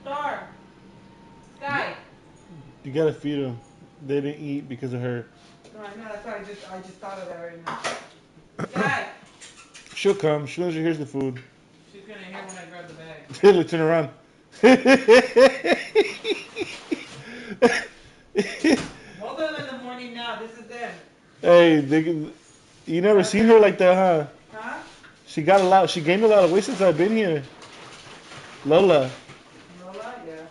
Star. Sky. You gotta feed them. They didn't eat because of her. No, I know. That's why I just thought of that right now. Sky. She'll come. She knows she hears the food. She's gonna hear when I grab the bag. Look, turn around. Both of them in the morning now. This is them. Hey, you never seen her like that, huh? Huh? She gained a lot of weight since I've been here. Lola. Lola, yeah.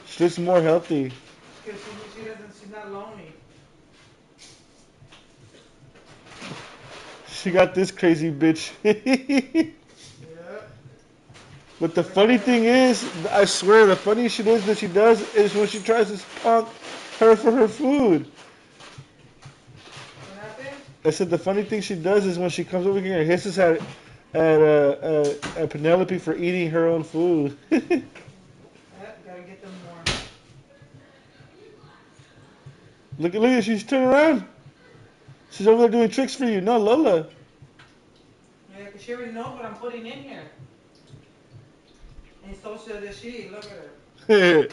She looks more healthy. Because she's not lonely. She got this crazy bitch. Yeah. But the funny thing is, I swear, the funniest shit is that she does is when she tries to punk her for her food. What happened? I said the funny thing she does is when she comes over here and hisses at Penelope for eating her own food. Gotta get them more. Look, she's turning around. She's over there doing tricks for you. No, Lola. Yeah, because she already knows what I'm putting in here. And so does she. Look at her.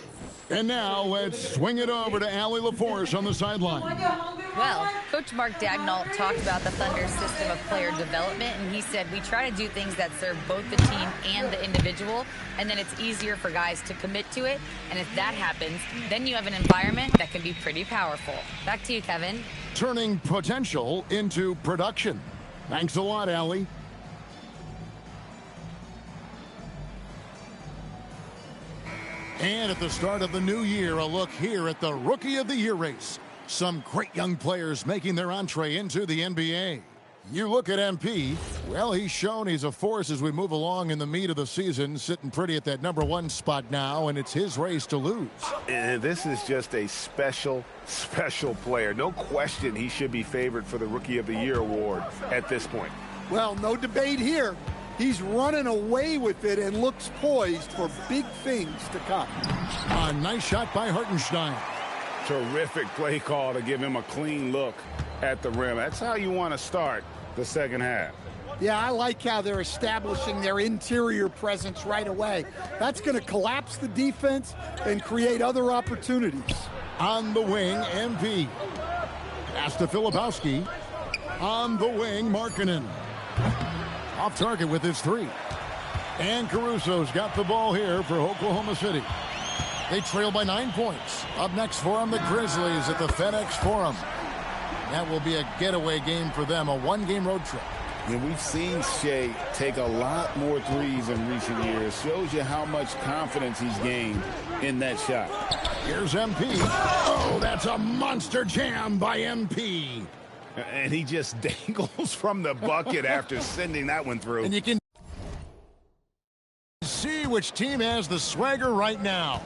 And now let's swing it over to Allie LaForce on the sideline. Well, Coach Mark Dagnall talked about the Thunder's system of player development, and he said, we try to do things that serve both the team and the individual, and then it's easier for guys to commit to it. And if that happens, then you have an environment that can be pretty powerful. Back to you, Kevin. Turning potential into production. Thanks a lot, Allie. And at the start of the new year, a look here at the Rookie of the Year race. Some great young players making their entree into the NBA. You look at MP, well, he's shown he's a force as we move along in the meat of the season, sitting pretty at that #1 spot now, and it's his race to lose. And this is just a special player. No question he should be favored for the Rookie of the Year award at this point. Well, no debate here. He's running away with it and looks poised for big things to come. A nice shot by Hartenstein. Terrific play call to give him a clean look at the rim. That's how you want to start the second half. Yeah, I like how they're establishing their interior presence right away. That's going to collapse the defense and create other opportunities. On the wing, MP. Pass to Filipowski. On the wing, Markkanen. Off target with his three. And Caruso's got the ball here for Oklahoma City. They trail by 9 points. Up next for them, the Grizzlies at the FedEx Forum. That will be a getaway game for them, a one-game road trip. And we've seen Shea take a lot more threes in recent years. Shows you how much confidence he's gained in that shot. Here's MP. Oh, that's a monster jam by MP. And he just dangles from the bucket after sending that one through. And you can see which team has the swagger right now.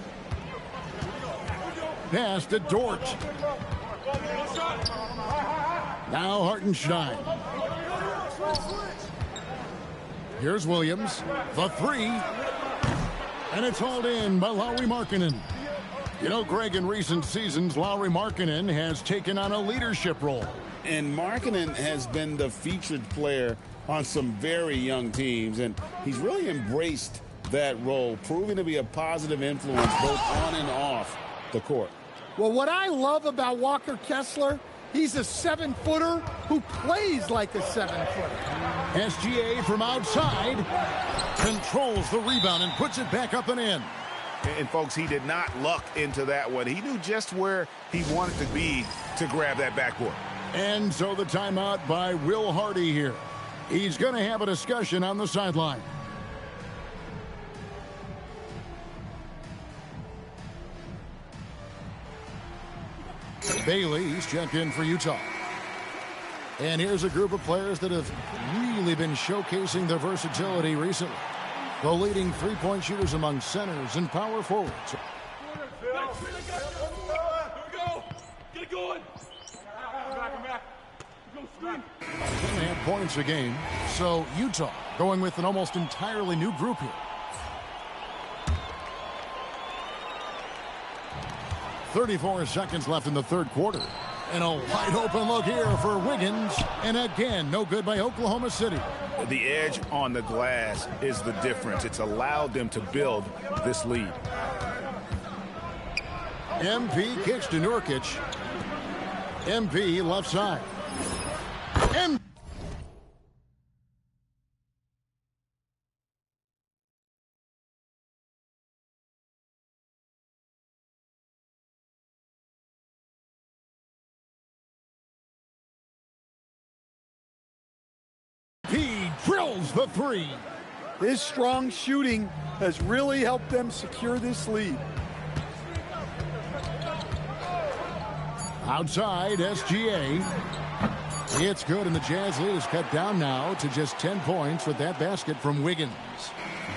Pass to Dort. Now Hartenstein. Here's Williams. The three. And it's hauled in by Lauri Markkanen. You know, Greg, in recent seasons, Lauri Markkanen has taken on a leadership role. And Markkanen has been the featured player on some very young teams, and he's really embraced that role, proving to be a positive influence both on and off the court. Well, what I love about Walker Kessler, he's a 7-footer who plays like a 7-footer. SGA from outside controls the rebound and puts it back up and in. And folks, he did not luck into that one. He knew just where he wanted to be to grab that backboard. And so the timeout by Will Hardy here. He's going to have a discussion on the sideline. Bailey, he's checked in for Utah. And here's a group of players that have really been showcasing their versatility recently. The leading three-point shooters among centers and power forwards. Here we go. Get it going. Come back. Go screen. 10.5 points a game. So Utah going with an almost entirely new group here. 34 seconds left in the third quarter. And a wide open look here for Wiggins. And again, no good by Oklahoma City. The edge on the glass is the difference. It's allowed them to build this lead. MP kicks to Nurkic. MP left side. He drills the three. His strong shooting has really helped them secure this lead. Outside, SGA. It's good, and the Jazz lead is cut down now to just 10 points with that basket from Wiggins.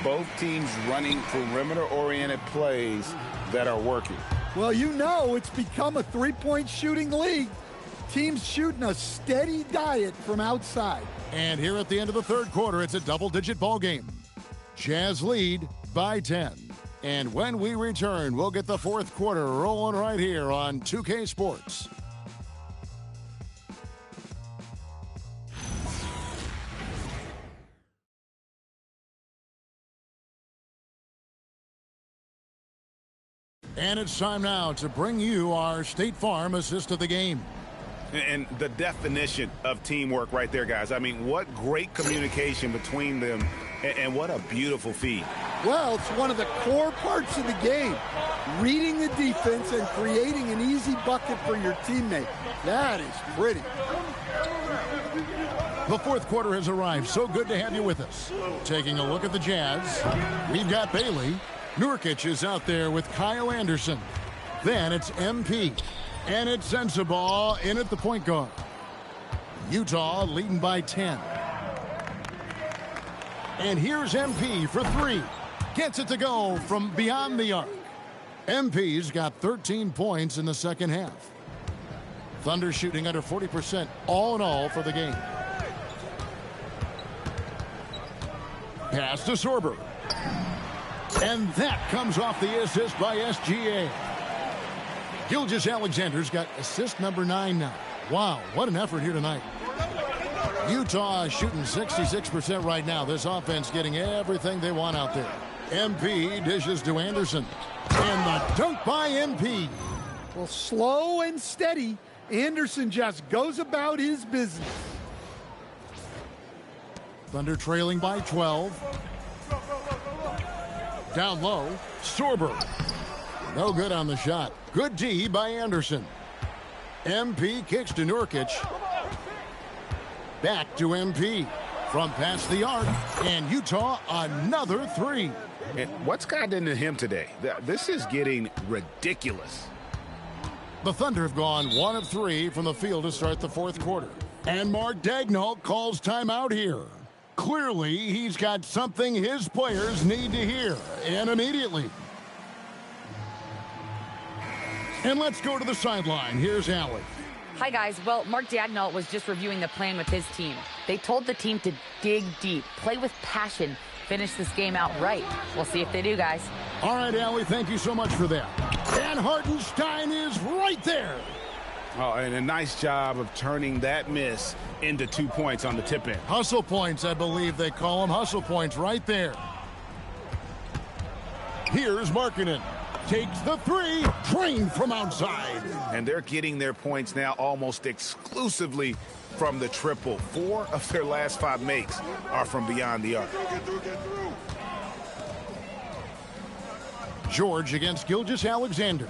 Both teams running perimeter-oriented plays that are working. Well, you know it's become a three-point shooting league. Teams shooting a steady diet from outside. And here at the end of the third quarter, it's a double-digit ball game. Jazz lead by 10. And when we return, we'll get the fourth quarter rolling right here on 2K Sports. And it's time now to bring you our State Farm assist of the game. And the definition of teamwork right there, guys. I mean, what great communication between them, and what a beautiful feed. Well, it's one of the core parts of the game. Reading the defense and creating an easy bucket for your teammate. That is pretty. The fourth quarter has arrived. So good to have you with us. Taking a look at the Jazz, we've got Bailey. Nurkic is out there with Kyle Anderson. Then it's MP. And it's Sensabaugh in at the point guard. Utah leading by 10. And here's MP for three. Gets it to go from beyond the arc. MP's got 13 points in the second half. Thunder shooting under 40% all in all for the game. Pass to Sorber. And that comes off the assist by SGA. Gilgeous-Alexander's got assist number 9 now. Wow, what an effort here tonight. Utah is shooting 66% right now. This offense getting everything they want out there. MP dishes to Anderson. And the dunk by MP. Well, slow and steady, Anderson just goes about his business. Thunder trailing by 12. Down low, Sorber. No good on the shot. Good D by Anderson. MP kicks to Nurkic. Back to MP. From past the arc. And Utah another three. And what's gotten into him today? This is getting ridiculous. The Thunder have gone 1 of 3 from the field to start the fourth quarter. And Mark Daigneault calls timeout here. Clearly, he's got something his players need to hear. And immediately. And let's go to the sideline. Here's Allie. Hi, guys. Well, Mark Daigneault was just reviewing the plan with his team. They told the team to dig deep, play with passion, finish this game out right. We'll see if they do, guys. All right, Allie, thank you so much for that. And Hartenstein is right there. Oh, and a nice job of turning that miss into 2 points on the tip in. Hustle points, I believe they call them. Hustle points right there. Here's Markkanen. Takes the three, trained from outside. And they're getting their points now almost exclusively from the triple. 4 of their last 5 makes are from beyond the arc. George against Gilgeous-Alexander.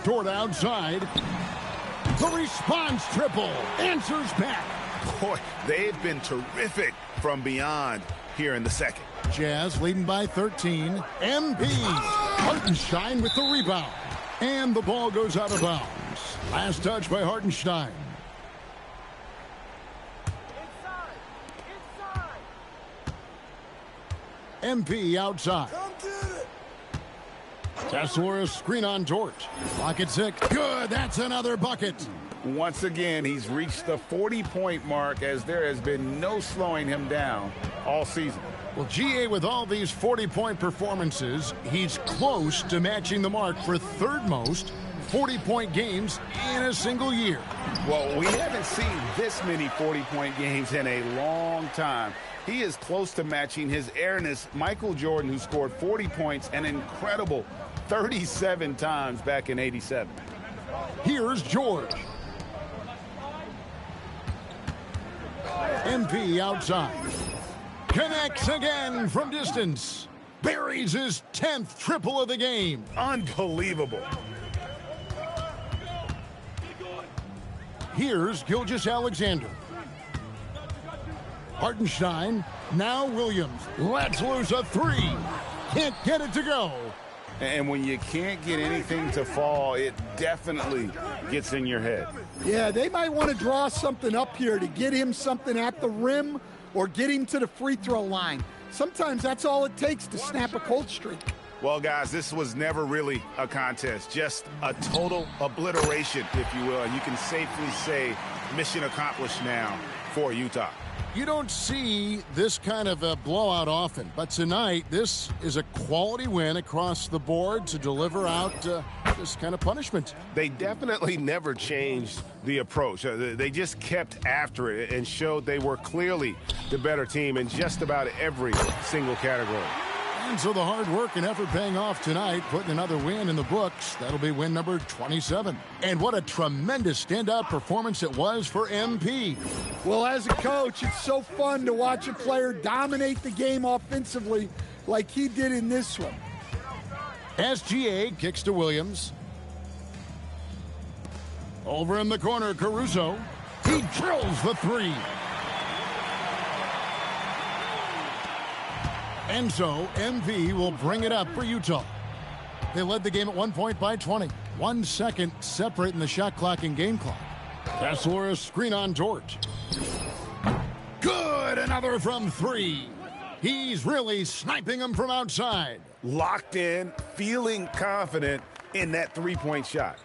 Toward outside. The response triple. Answers back. Boy, they've been terrific from beyond here in the second. Jazz leading by 13. MP. Hartenstein with the rebound. And the ball goes out of bounds. Last touch by Hartenstein. MP outside. Tesoro screen on Dort. Pocket 6. Good. That's another bucket. Once again, he's reached the 40-point mark as there has been no slowing him down all season. Well, GA, with all these 40-point performances, he's close to matching the mark for third most 40-point games in a single year. Well, we haven't seen this many 40-point games in a long time. He is close to matching his airness, Michael Jordan, who scored 40 points an incredible 37 times back in '87. Here's George. MP outside. Connects again from distance. Buries his 10th triple of the game. Unbelievable. Here's Gilgeous-Alexander. Hartenstein. Now Williams. Lets loose a three. Can't get it to go. And when you can't get anything to fall, it definitely gets in your head. Yeah, they might want to draw something up here to get him something at the rim or get him to the free throw line. Sometimes that's all it takes to snap a cold streak. Well, guys, this was never really a contest, just a total obliteration, if you will. And you can safely say mission accomplished now for Utah. You don't see this kind of a blowout often, but tonight this is a quality win across the board to deliver out this kind of punishment. They definitely never changed the approach. They just kept after it and showed they were clearly the better team in just about every single category. And so the hard work and effort paying off tonight, putting another win in the books. That'll be win number 27. And what a tremendous standout performance it was for MP. Well, as a coach, it's so fun to watch a player dominate the game offensively like he did in this one. SGA kicks to Williams. Over in the corner, Caruso. He drills the three. And so, MP will bring it up for Utah. They led the game at 1 point by 20. 1 second separating the shot clock and game clock. Kessler, a screen on George. Good, another from three. He's really sniping them from outside. Locked in, feeling confident in that three-point shot.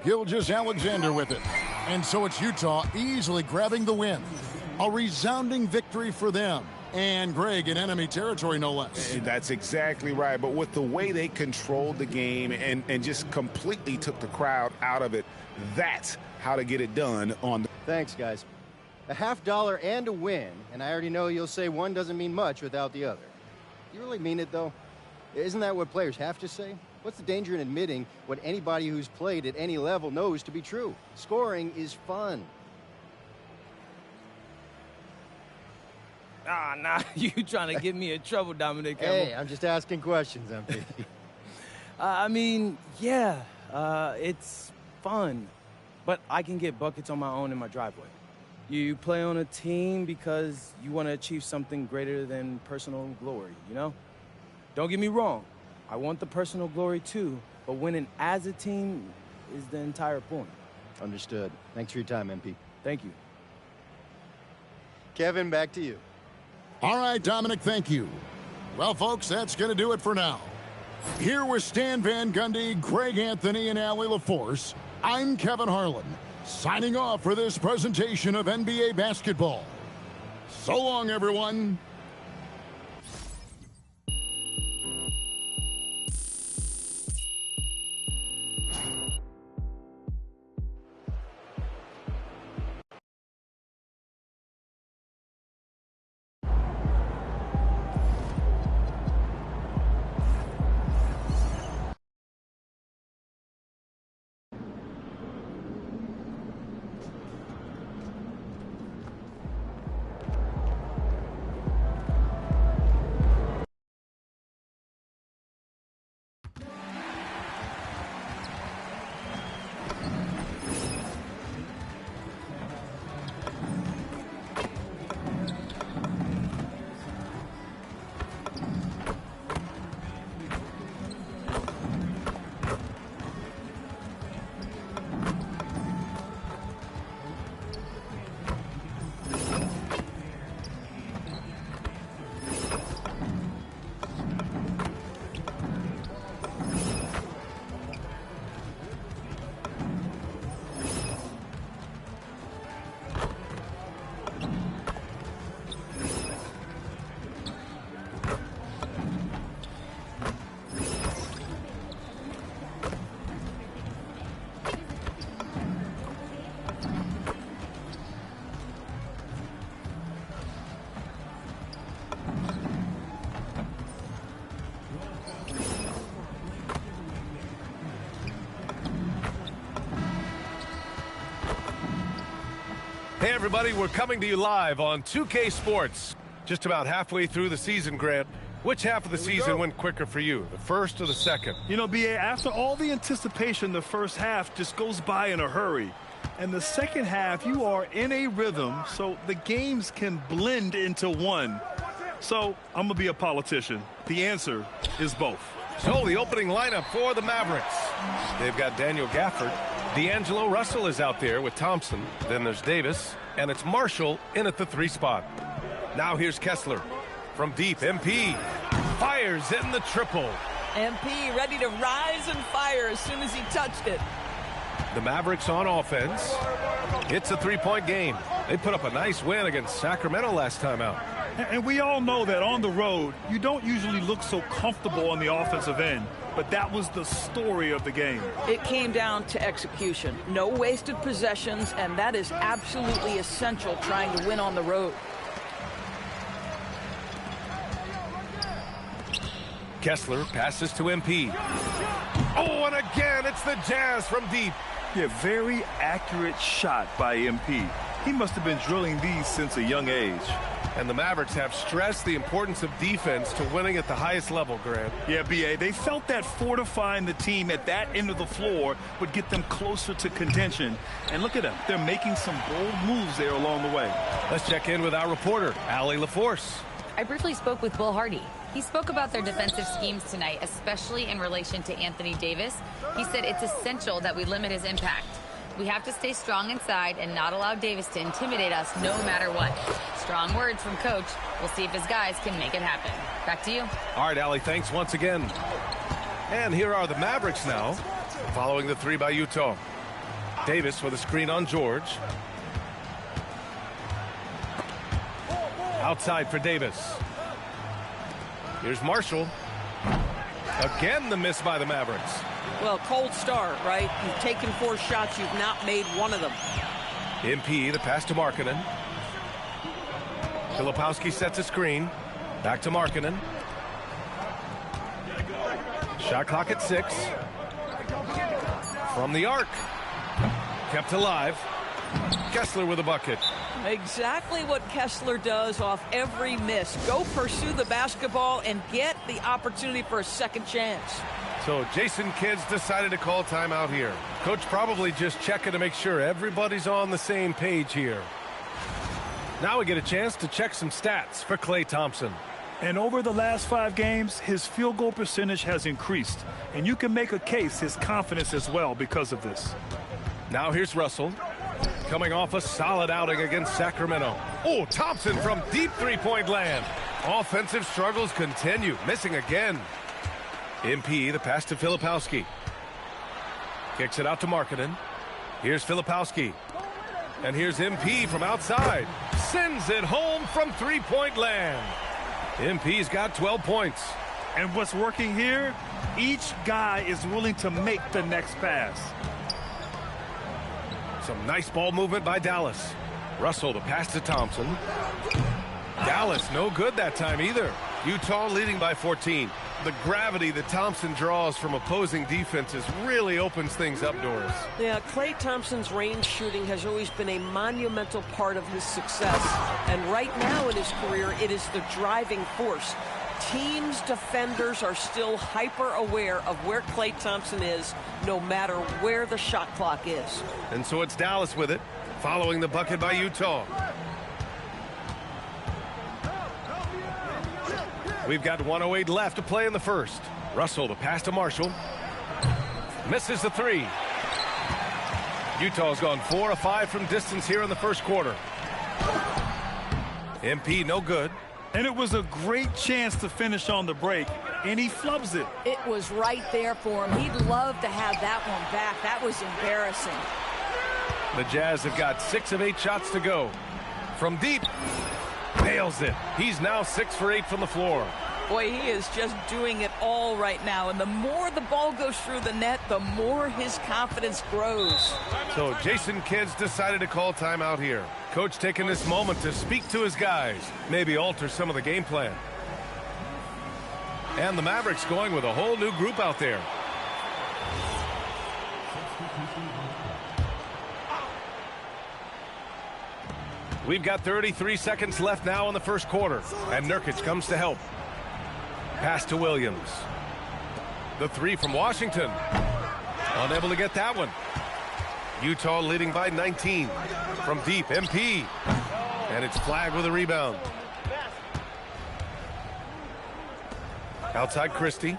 Gilgeous-Alexander with it. And so it's Utah easily grabbing the win. A resounding victory for them. And Greg in enemy territory, no less. That's exactly right. But with the way they controlled the game and just completely took the crowd out of it, that's how to get it done on the... Thanks, guys. A $50 and a win, and I already know you'll say one doesn't mean much without the other. You really mean it, though? Isn't that what players have to say? What's the danger in admitting what anybody who's played at any level knows to be true? Scoring is fun. Ah, nah, you trying to get me in trouble, Dominic. Hey, I'm just asking questions, MP. I mean, yeah, it's fun, but I can get buckets on my own in my driveway. You play on a team because you want to achieve something greater than personal glory, you know? Don't get me wrong. I want the personal glory too, but winning as a team is the entire point. Understood. Thanks for your time, MP. Thank you. Kevin, back to you. All right, Dominic, thank you. Well, folks, that's going to do it for now. Here with Stan Van Gundy, Greg Anthony, and Allie LaForce, I'm Kevin Harlan, signing off for this presentation of NBA basketball. So long, everyone. Hey, everybody, we're coming to you live on 2K Sports. Just about halfway through the season, Grant. Which half of the season went quicker for you, the first or the second? You know, B.A., after all the anticipation, the first half just goes by in a hurry. And the second half, you are in a rhythm, so the games can blend into one. So I'm going to be a politician. The answer is both. So the opening lineup for the Mavericks. They've got Daniel Gafford. D'Angelo Russell is out there with Thompson. Then there's Davis. And it's Marshall in at the 3 spot. Now here's Kessler. From deep, MP fires in the triple. MP ready to rise and fire as soon as he touched it. The Mavericks on offense. It's a 3-point game. They put up a nice win against Sacramento last time out. And we all know that on the road, you don't usually look so comfortable on the offensive end. But that was the story of the game. It came down to execution. No wasted possessions, and that is absolutely essential trying to win on the road. Kessler passes to MP. Oh, and again, it's the Jazz from deep. Yeah, very accurate shot by MP. He must have been drilling these since a young age. And the Mavericks have stressed the importance of defense to winning at the highest level, Grant. Yeah, B.A., they felt that fortifying the team at that end of the floor would get them closer to contention. And look at them. They're making some bold moves there along the way. Let's check in with our reporter, Allie LaForce. I briefly spoke with Will Hardy. He spoke about their defensive schemes tonight, especially in relation to Anthony Davis. He said it's essential that we limit his impact. We have to stay strong inside and not allow Davis to intimidate us no matter what. Strong words from Coach. We'll see if his guys can make it happen. Back to you. All right, Allie, thanks once again. And here are the Mavericks now, following the 3 by Utah. Davis with a screen on George. Outside for Davis. Here's Marshall. Again, the miss by the Mavericks. Well, cold start, right? You've taken 4 shots. You've not made one of them. MP, the pass to Markkanen. Filipowski sets a screen. Back to Markkanen. Shot clock at 6. From the arc. Kept alive. Kessler with a bucket. Exactly what Kessler does off every miss. Go pursue the basketball and get the opportunity for a second chance. So Jason Kidd decided to call timeout here. Coach probably just checking to make sure everybody's on the same page here. Now we get a chance to check some stats for Klay Thompson. And over the last 5 games, his field goal percentage has increased. And you can make a case his confidence as well because of this. Now here's Russell. Coming off a solid outing against Sacramento. Oh, Thompson from deep 3-point land. Offensive struggles continue. Missing again. MP, the pass to Filipowski. Kicks it out to Markkanen. Here's Filipowski. And here's MP from outside. Sends it home from 3-point land. MP's got 12 points. And what's working here? Each guy is willing to make the next pass. Some nice ball movement by Dallas. Russell the pass to Thompson. Dallas no good that time either. Utah leading by 14. The gravity that Thompson draws from opposing defenses really opens things up, Doris. Yeah, Klay Thompson's range shooting has always been a monumental part of his success. And right now in his career, it is the driving force. Teams' defenders are still hyper aware of where Klay Thompson is, no matter where the shot clock is. And so it's Dallas with it, following the bucket by Utah. We've got 1:08 left to play in the first. Russell, the pass to Marshall. Misses the 3. Utah's gone 4 of 5 from distance here in the first quarter. MP no good. And it was a great chance to finish on the break, and he flubs it. It was right there for him. He'd love to have that one back. That was embarrassing. The Jazz have got 6 of 8 shots to go. From deep, nails it. He's now 6 for 8 from the floor. Boy, he is just doing it all right now. And the more the ball goes through the net, the more his confidence grows. So Jason Kidd decided to call timeout here. Coach taking this moment to speak to his guys, maybe alter some of the game plan. And the Mavericks going with a whole new group out there. We've got 33 seconds left now in the first quarter. And Nurkic comes to help. Pass to Williams. The three from Washington. Unable to get that one. Utah leading by 19. From deep, MP. And it's Flagg with a rebound. Outside Christie.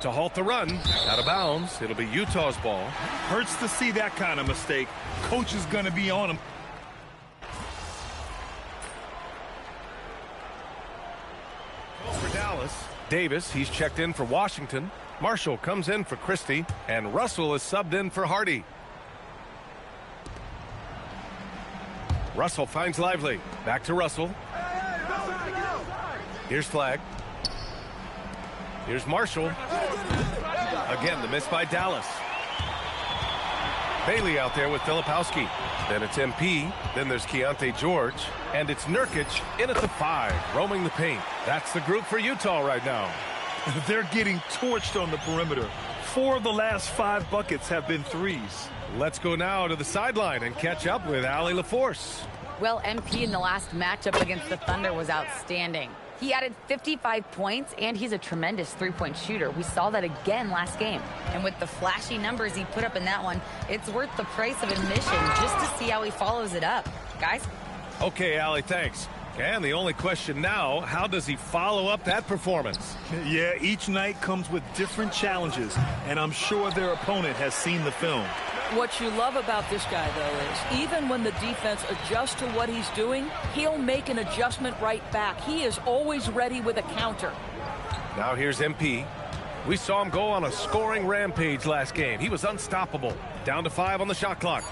To halt the run. Out of bounds. It'll be Utah's ball. Hurts to see that kind of mistake. Coach is going to be on him. For Dallas. Davis, he's checked in for Washington. Marshall comes in for Christie. And Russell is subbed in for Hardy. Russell finds Lively. Back to Russell. Here's Flagg. Here's Marshall. Again, the miss by Dallas. Bailey out there with Filipowski. Then it's MP. Then there's Keontae George. And it's Nurkic in at the 5, roaming the paint. That's the group for Utah right now. They're getting torched on the perimeter. 4 of the last 5 buckets have been threes. Let's go now to the sideline and catch up with Allie LaForce. Well, MP in the last matchup against the Thunder was outstanding. He added 55 points, and he's a tremendous three-point shooter. We saw that again last game. And with the flashy numbers he put up in that one, it's worth the price of admission just to see how he follows it up. Guys? Okay, Allie, thanks. And the only question now, how does he follow up that performance? Yeah, each night comes with different challenges, and I'm sure their opponent has seen the film. What you love about this guy, though, is even when the defense adjusts to what he's doing, he'll make an adjustment right back. He is always ready with a counter. Now here's MP. We saw him go on a scoring rampage last game. He was unstoppable. Down to 5 on the shot clock.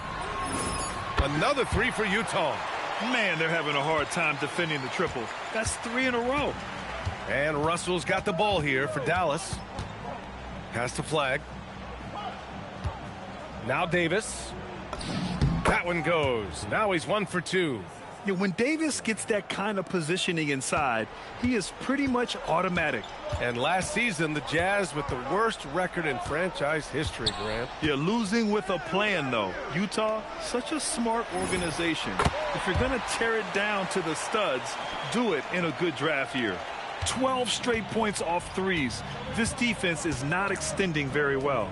Another 3 for Utah. Man, they're having a hard time defending the triple. That's 3 in a row. And Russell's got the ball here for Dallas. Pass to Flagg. Now Davis. That one goes. Now he's 1 for 2. Yeah, when Davis gets that kind of positioning inside, he is pretty much automatic. And last season, the Jazz with the worst record in franchise history, Grant. Yeah, losing with a plan, though. Utah, such a smart organization. If you're going to tear it down to the studs, do it in a good draft year. 12 straight points off threes. This defense is not extending very well.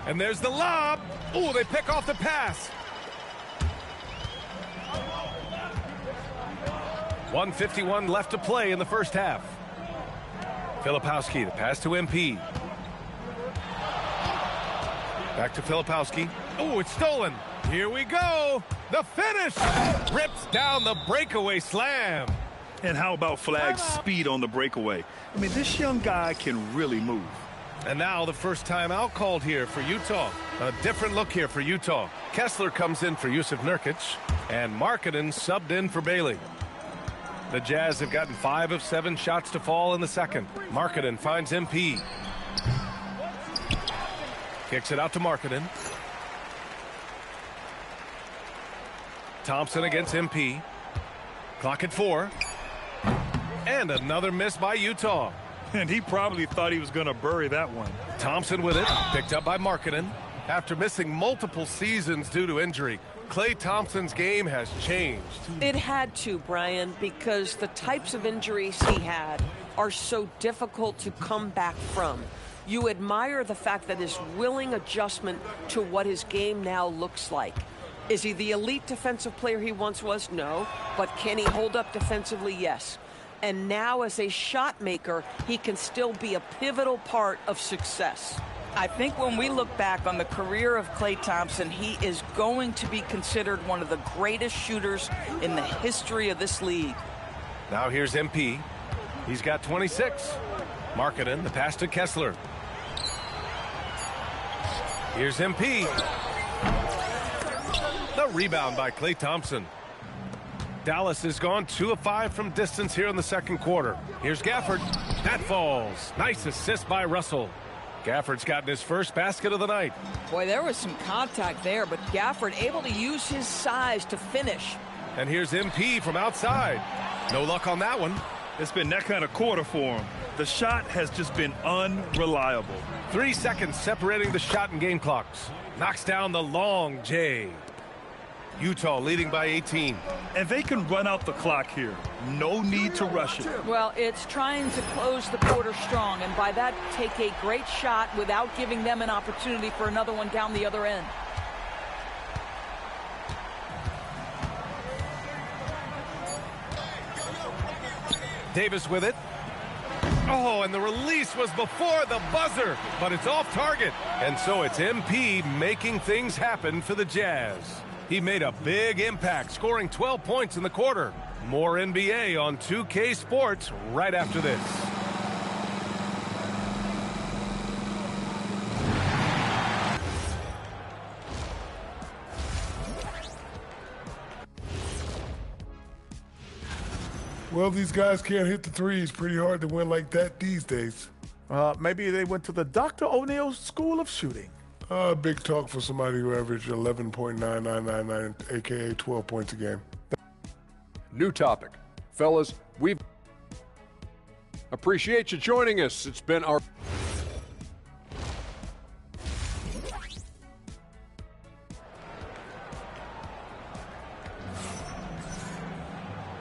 And there's the lob. Ooh, they pick off the pass. 1:51 left to play in the first half. Filipowski, the pass to MP. Back to Filipowski. Oh, it's stolen. Here we go. The finish. Rips down the breakaway slam. And how about Flagg's speed on the breakaway? I mean, this young guy can really move. And now the first timeout called here for Utah. A different look here for Utah. Kessler comes in for Jusuf Nurkic. And Markkanen subbed in for Bailey. The Jazz have gotten 5 of 7 shots to fall in the second. Markkanen finds MP. Kicks it out to Markkanen. Thompson against MP. Clock at 4. And another miss by Utah. And he probably thought he was going to bury that one. Thompson with it. Picked up by Markkanen. After missing multiple seasons due to injury, Klay Thompson's game has changed. It had to, Brian, because the types of injuries he had are so difficult to come back from. You admire the fact that his willing adjustment to what his game now looks like. Is he the elite defensive player he once was? No. But can he hold up defensively? Yes. And now as a shot maker, he can still be a pivotal part of success. I think when we look back on the career of Klay Thompson, he is going to be considered one of the greatest shooters in the history of this league. Now here's MP. He's got 26. Markkanen, the pass to Kessler. Here's MP. The rebound by Klay Thompson. Dallas has gone 2 of 5 from distance here in the second quarter. Here's Gafford. That falls. Nice assist by Russell. Gafford's gotten his first basket of the night. Boy, there was some contact there, but Gafford able to use his size to finish. And here's MP from outside. No luck on that one. It's been that kind of quarter for him. The shot has just been unreliable. 3 seconds separating the shot and game clocks. Knocks down the long J. Utah leading by 18. And they can run out the clock here. No need to rush it. Well, it's trying to close the quarter strong, and by that, take a great shot without giving them an opportunity for another one down the other end. Davis with it. Oh, and the release was before the buzzer, but it's off target. And so it's MP making things happen for the Jazz. He made a big impact, scoring 12 points in the quarter. More NBA on 2K Sports right after this. Well, these guys can't hit the threes. Pretty hard to win like that these days. Maybe they went to the Dr. O'Neil School of Shooting. Big talk for somebody who averaged 11.9999, a.k.a. 12 points a game. New topic. Fellas, we appreciate you joining us. It's been our...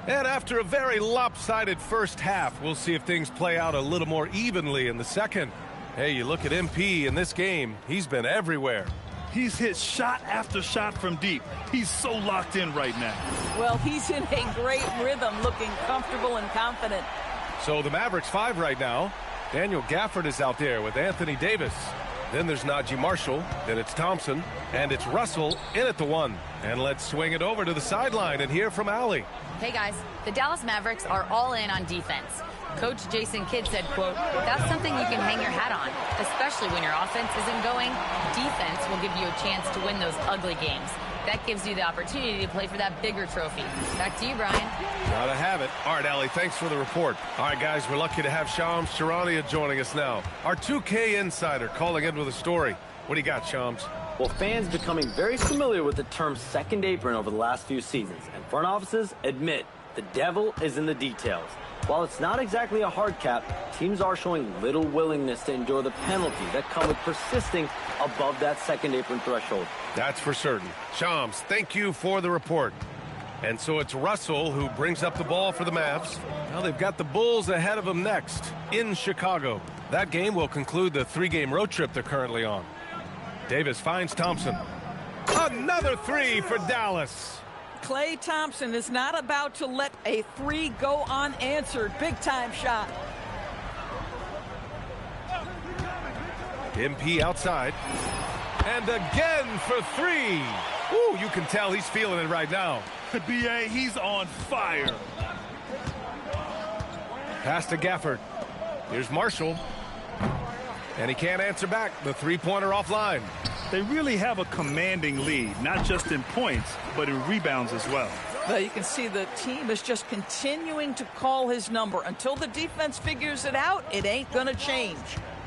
And after a very lopsided first half, we'll see if things play out a little more evenly in the second. Hey, you look at MP in this game, he's been everywhere. He's hit shot after shot from deep. He's so locked in right now. Well, he's in a great rhythm, looking comfortable and confident. So the Mavericks 5 right now. Daniel Gafford is out there with Anthony Davis. Then there's Najee Marshall. Then it's Thompson. And it's Russell in at the 1. And let's swing it over to the sideline and hear from Allie. Hey guys, the Dallas Mavericks are all in on defense. Coach Jason Kidd said, quote, "That's something you can hang your hat on, especially when your offense isn't going. Defense will give you a chance to win those ugly games. That gives you the opportunity to play for that bigger trophy." Back to you, Brian. Gotta have it. All right, Allie, thanks for the report. All right, guys, we're lucky to have Shams Charania joining us now. Our 2K insider calling in with a story. What do you got, Shams? Well, fans becoming very familiar with the term second apron over the last few seasons, and front offices admit the devil is in the details. While it's not exactly a hard cap, teams are showing little willingness to endure the penalties that come with persisting above that second apron threshold. That's for certain. Shams, thank you for the report. And so it's Russell who brings up the ball for the Mavs. Now they've got the Bulls ahead of them next in Chicago. That game will conclude the 3-game road trip they're currently on. Davis finds Thompson. Another 3 for Dallas. Klay Thompson is not about to let a 3 go unanswered. Big-time shot. MP outside. And again for 3. Ooh, you can tell he's feeling it right now. B.A., he's on fire. Pass to Gafford. Here's Marshall. And he can't answer back. The three-pointer offline. They really have a commanding lead, not just in points, but in rebounds as well. Well, you can see the team is just continuing to call his number. Until the defense figures it out, it ain't going to change.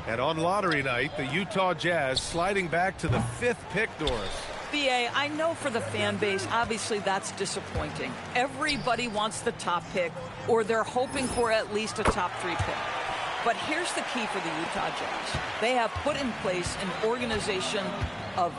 And on lottery night, the Utah Jazz sliding back to the 5th pick, Doris. B.A., I know for the fan base, obviously that's disappointing. Everybody wants the top pick, or they're hoping for at least a top 3 pick. But here's the key for the Utah Jazz. They have put in place an organization of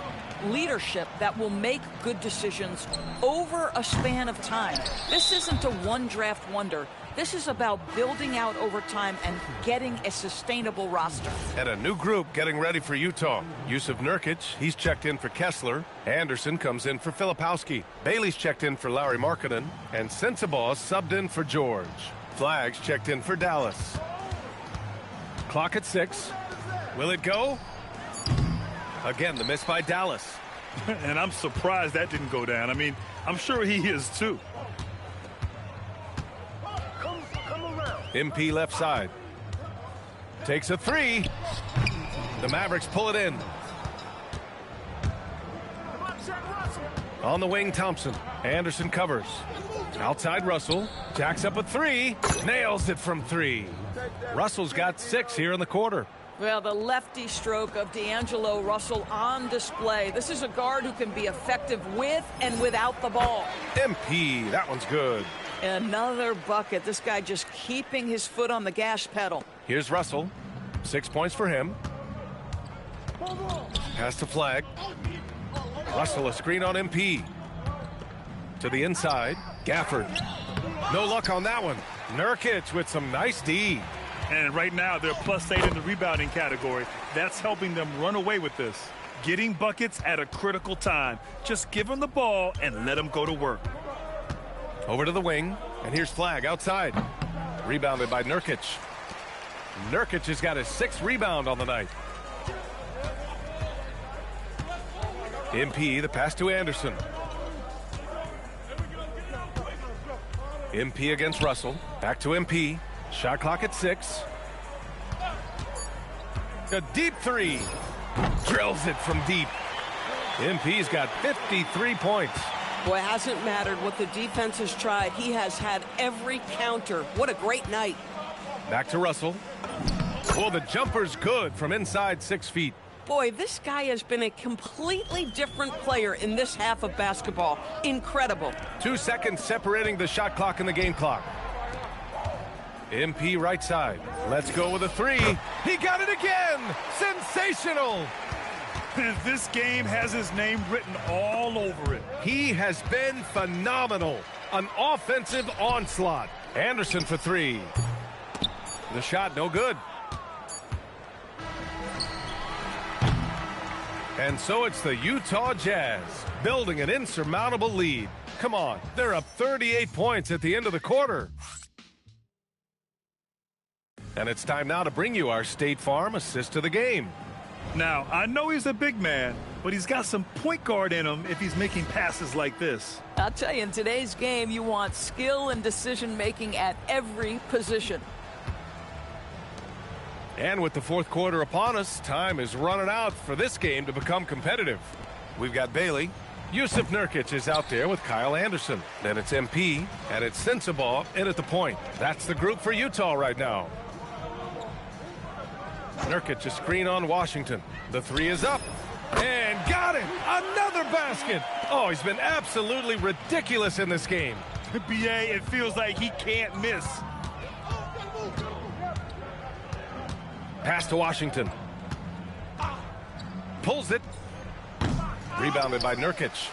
leadership that will make good decisions over a span of time. This isn't a one-draft wonder. This is about building out over time and getting a sustainable roster. And a new group getting ready for Utah. Yusuf Nurkic, he's checked in for Kessler. Anderson comes in for Filipowski. Bailey's checked in for Lauri Markkanen. And Sensabaugh subbed in for George. Flags checked in for Dallas. Clock at 6. Will it go? Again, the miss by Dallas. And I'm surprised that didn't go down. I mean, I'm sure he is too. MP left side. Takes a 3. The Mavericks pull it in. On the wing, Thompson. Anderson covers. Outside Russell. Jacks up a 3. Nails it from 3. Russell's got 6 here in the quarter. Well, the lefty stroke of D'Angelo Russell on display. This is a guard who can be effective with and without the ball. MP, that one's good. Another bucket. This guy just keeping his foot on the gas pedal. Here's Russell. 6 points for him. Pass to Flag. Russell, a screen on MP. To the inside. Gafford. No luck on that one. Nurkic with some nice D. And right now, they're +8 in the rebounding category. That's helping them run away with this. Getting buckets at a critical time. Just give them the ball and let them go to work. Over to the wing. And here's Flag outside. Rebounded by Nurkic. Nurkic has got his 6th rebound on the night. MP, the pass to Anderson. MP against Russell. Back to MP. Shot clock at 6. A deep 3. Drills it from deep. MP's got 53 points. Boy, it hasn't mattered what the defense has tried. He has had every counter. What a great night. Back to Russell. Well, the jumper's good from inside 6 feet. Boy, this guy has been a completely different player in this half of basketball. Incredible. 2 seconds separating the shot clock and the game clock. MP right side. Let's go with a 3. He got it again. Sensational. This game has his name written all over it. He has been phenomenal. An offensive onslaught. Anderson for 3. The shot no good. And so it's the Utah Jazz building an insurmountable lead. Come on, they're up 38 points at the end of the quarter. And it's time now to bring you our State Farm assist of the game. Now, I know he's a big man, but he's got some point guard in him if he's making passes like this. I'll tell you, in today's game, you want skill and decision-making at every position. And with the fourth quarter upon us, time is running out for this game to become competitive. We've got Bailey. Yusuf Nurkic is out there with Kyle Anderson. Then it's MP, and it's Sensabaugh in at the point. That's the group for Utah right now. Nurkic, a screen on Washington. The 3 is up. And got it! Another basket! Oh, he's been absolutely ridiculous in this game. BA, it feels like he can't miss. Pass to Washington. Pulls it. Rebounded by Nurkic.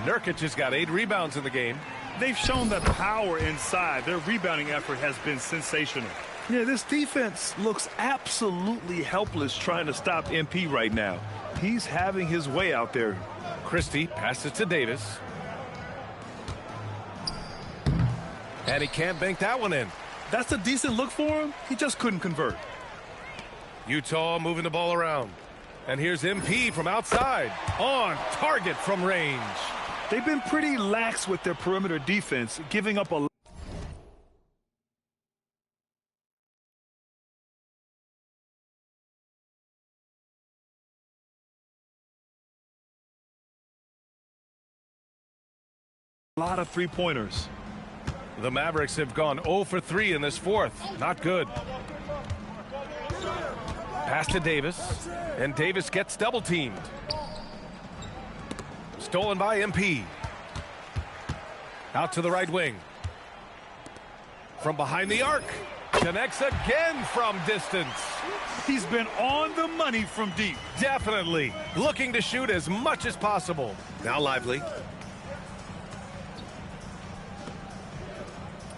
Nurkic has got 8 rebounds in the game. They've shown the power inside. Their rebounding effort has been sensational. Yeah, this defense looks absolutely helpless trying to stop MP right now. He's having his way out there. Christie passes to Davis. And he can't bank that one in. That's a decent look for him. He just couldn't convert. Utah moving the ball around. And here's MP from outside. On target from range. They've been pretty lax with their perimeter defense, giving up a lot of three-pointers. The Mavericks have gone 0 for 3 in this fourth. Not good. Pass to Davis, and Davis gets double-teamed. Stolen by MP. Out to the right wing. From behind the arc. Connects again from distance. He's been on the money from deep. Definitely. Looking to shoot as much as possible. Now Lively.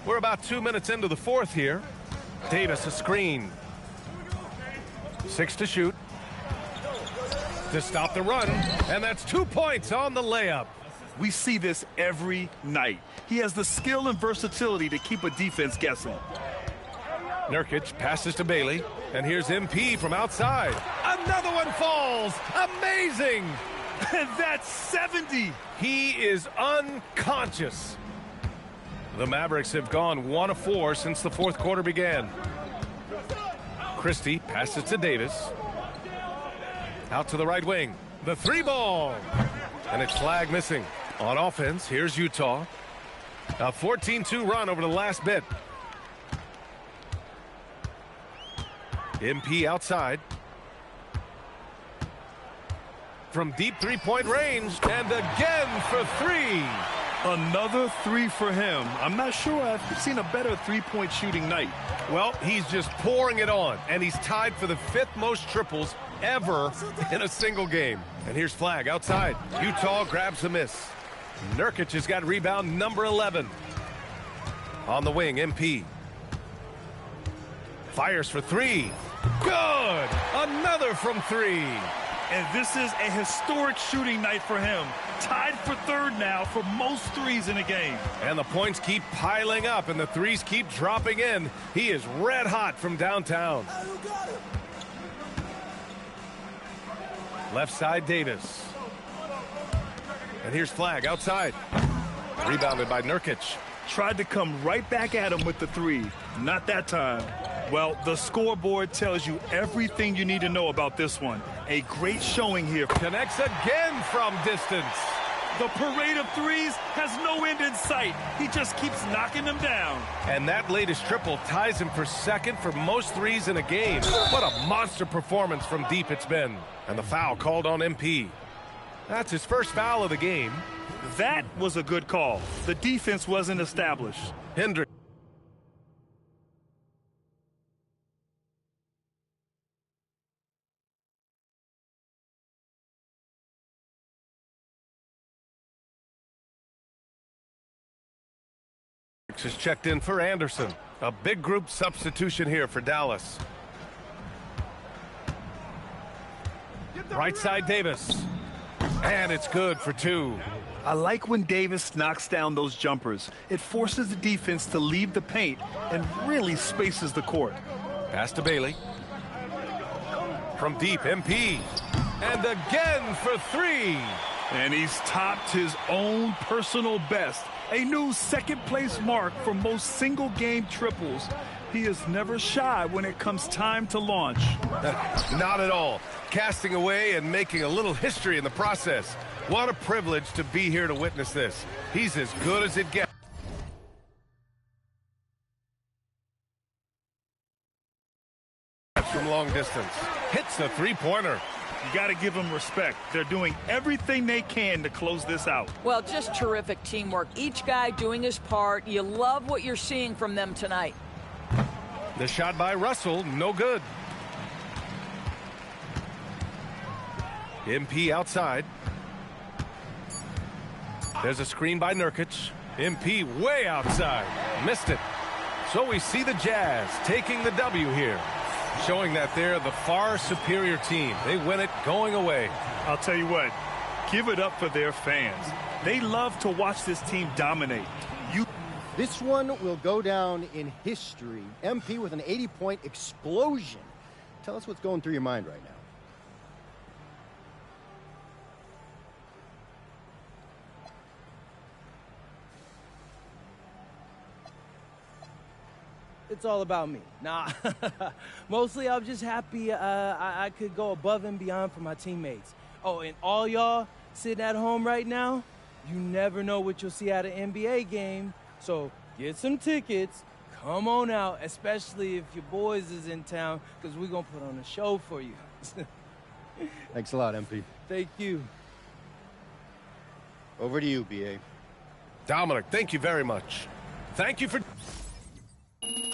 We're about 2 minutes into the fourth here. Davis a screen. 6 to shoot. To stop the run. And that's 2 points on the layup. We see this every night. He has the skill and versatility to keep a defense guessing. Nurkic passes to Bailey. And here's MP from outside. Another one falls. Amazing. And that's 70. He is unconscious. The Mavericks have gone 1 of 4 since the fourth quarter began. Christie passes to Davis. Out to the right wing. The 3-ball. And it's Flag missing. On offense, here's Utah. A 14-2 run over the last bit. MP outside. From deep 3-point range. And again for 3. Another three for him. I'm not sure I've seen a better three-point shooting night. Well, he's just pouring it on, and he's tied for the 5th most triples ever in a single game. And here's Flag outside. Utah grabs a miss. Nurkic has got rebound number 11. On the wing, MP. Fires for 3. Good! Another from 3. And this is a historic shooting night for him. Tied for 3rd now for most threes in a game. And the points keep piling up, and the threes keep dropping in. He is red hot from downtown. Left side, Davis. And here's Flag outside. Rebounded by Nurkic. Tried to come right back at him with the 3. Not that time. Well, the scoreboard tells you everything you need to know about this one. A great showing here. Connects again from distance. The parade of threes has no end in sight. He just keeps knocking them down. And that latest triple ties him for 2nd for most threes in a game. What a monster performance from deep it's been. And the foul called on MP. That's his first foul of the game. That was a good call. The defense wasn't established. Hendrick. Is checked in for Anderson. A big group substitution here for Dallas. Right side, Davis. And it's good for 2. I like when Davis knocks down those jumpers. It forces the defense to leave the paint and really spaces the court. Pass to Bailey. From deep, MP. And again for 3. And he's topped his own personal best. A new 2nd place mark for most single game triples. He is never shy when it comes time to launch. Not at all. Casting away and making a little history in the process. What a privilege to be here to witness this. He's as good as it gets. From long distance. Hits the 3-pointer. You got to give them respect. They're doing everything they can to close this out. Well, just terrific teamwork. Each guy doing his part. You love what you're seeing from them tonight. The shot by Russell, no good. MP outside. There's a screen by Nurkic. MP way outside. Missed it. So we see the Jazz taking the W here. Showing that they're the far superior team. They win it going away. I'll tell you what, give it up for their fans. They love to watch this team dominate. This one will go down in history. MP with an 80-point explosion. Tell us what's going through your mind right now. It's all about me. Nah, mostly I'm just happy I could go above and beyond for my teammates. Oh, and all y'all sitting at home right now, you never know what you'll see at an NBA game. So get some tickets, come on out, especially if your boys is in town, because we're going to put on a show for you. Thanks a lot, MP. Thank you. Over to you, BA. Dominic, thank you very much. Thank you for... Thank you.